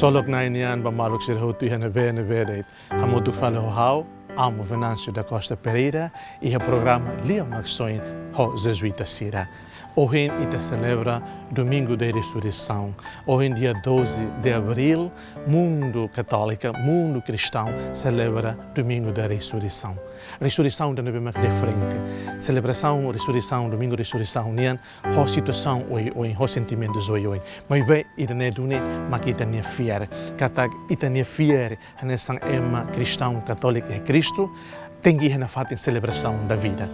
Solok na inian bamalok sir hotu hana bene bedeit. Hamotu fale ho hau, amo Venâncio Perreira e o programa LIA MAKSOIN ho Jesuita Sira. Hoje ita celebra Domingo de Resureisaun. Hoje, dia 12 de Abril, mundo católico, mundo cristão celebra Domingo da Resureisaun. Resureisaun não é bem diferente. Celebração, ressurreição, Domingo de Resureisaun, nian, ho situação hoje, ho sentimentos hoje. Mas bem, ita não é dune, mas ita não é fiel. Kata ita não é fiel, hanesan ema cristão católico é Cristo, tem que ir na fata em celebração da vida.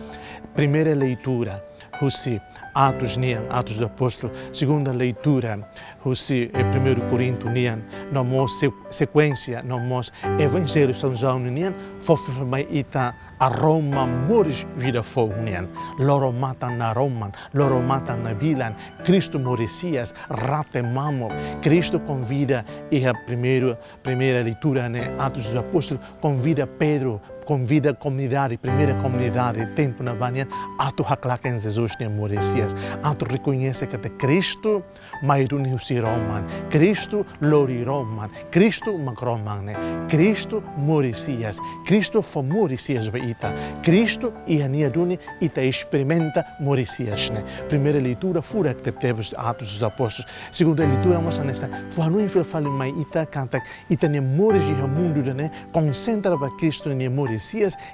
Primeira leitura. Husi, Atos nian, Atos do Apóstolo, segunda leitura, Husi, 1 Corinto nian, nomos sequência, nomos Evangelho São João nian, fofumai ita a Roma moris vida fogo nian, loro matan na Roman, loro matan na Bilan, Cristo moricias, rate mamo, Cristo convida, e a primeira leitura, né, Atos do Apóstolo, convida Pedro, convida a comunidade, primeira comunidade, tempo na banha, a tu haklaka em Jesus nem morecias, a tu reconhece que é Cristo, mairuni usi Roman, Cristo lori Roman, Cristo macroman, Cristo morecias, Cristo foi morecias beita, Cristo e a niaduni ita experimenta morecias, né? Primeira leitura fura que temos Atos dos Apóstolos, segunda leitura mas nessa, foi não infel mai ita canta ita nem moris e mundo né, concentra para Cristo nem moris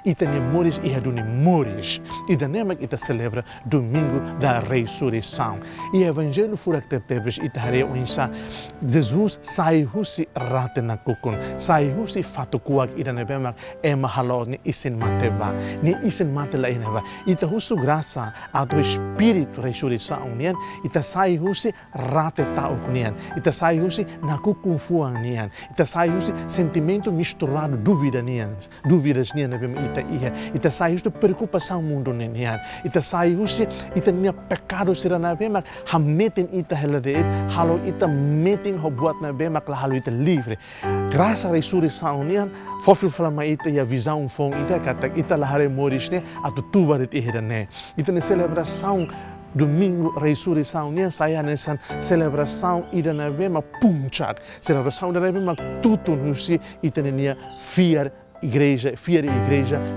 e tem moris e aduni moris. E da nemak ita celebra Domingo da Resureisaun. E o Evangelho fura que temos ita hare oinsa Jesus sai husi rate na kukun, sai husi fatukuak ita nebemak mahalo ni isin mateba, ni isin matela ineba. Ita husu graça a do Espírito Resureisaun nian, ita sai husi rate tauk nian, ita sai husi na kukun fuang nian, ita sai husi sentimento misturado dúvidas nian na bem ita sai isto preocupação mundo nian ita sai usi ita nia pecado sira na bem hametin ita helade halo ita metin ho buat na bem la halo ita livre graça resurreição nian fofil flama ita ya visão fong ita kata ita la hare moriste atu tubarit ihedane ita ne celebração Domingo Resureisaun nian saya nessa celebração ida na bem puncak celebração da bem tutun usi ita nia fiar igreja,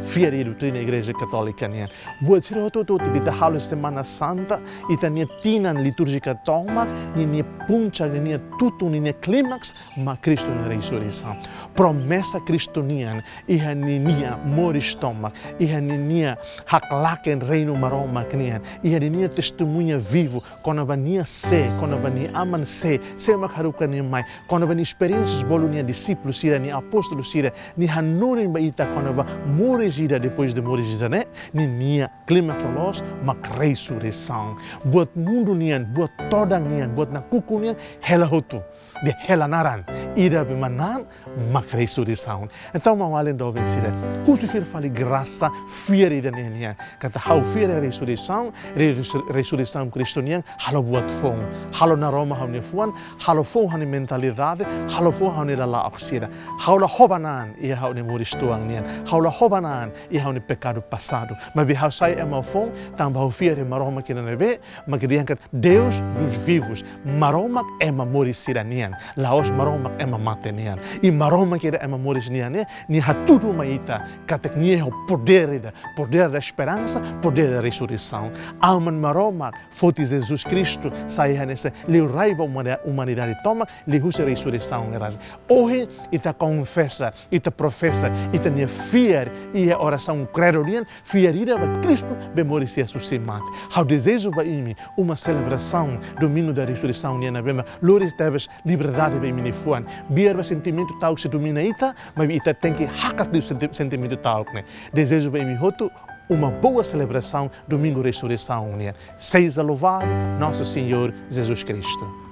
fiel doutrina igreja católica nian. Buat sira toto tibita halos Semana Santa, ita nia tinan liturgica tomak, nia punca, nia tutu, nia climax, ma Cristo na resurreição. Promessa Cristo nian, iha ninia moris tomak, iha ninia haklaken reino maroma nian, iha ninia testemunha vivo, konaba nia se, konaba nia aman se makharuka nia mai, konaba nia experiências bolu nia discípulos sira, nia apóstolos sira, nia hanur baita konaba moris ida depois de moris ida né ninia clima falos mak resurreição buat mundo nian buat todang nian buat na kuku nian hela hotu de hela naran ida bemanan mak resurreição então mawalin do vencida custo fir fali graça fier ida nian kata hau fier resurreição Cristo nian halo buat fong halo na Roma hau fuan halo fong hani mentalidade halo fong hani la oxida halo hobanan ia hau ne tuang nian, haula hobanan e hau ni pecado passado, mas be hau sai ema fong, tam hau fiere maroma que nebe, mas que diankat Deus dos vivos, maroma ema morisira nian, laos maroma ema mate nian, e maroma que ema moris nian ni hatudu maita, katek ni o poder da esperança, poder da ressurreição. Aman maroma, fotis Jesus Cristo, sai nessa leu raiva humanidade toma, leu a ressurreição neras. Hoje ita confessa, ita professa ita nia fier e a oração credo nian fierida para Cristo be moricia susimate. Hau desejo ba imi uma celebração Domingo da Resurreição nian na bema lores tebes liberdade be mini fuan biar ba sentimento tal que se domina ita mas ita tem que hakat do sentimento tal né. Desejo ba imi hotu uma boa celebração Domingo Resurreição nian. Seja louvado nosso Senhor Jesus Cristo.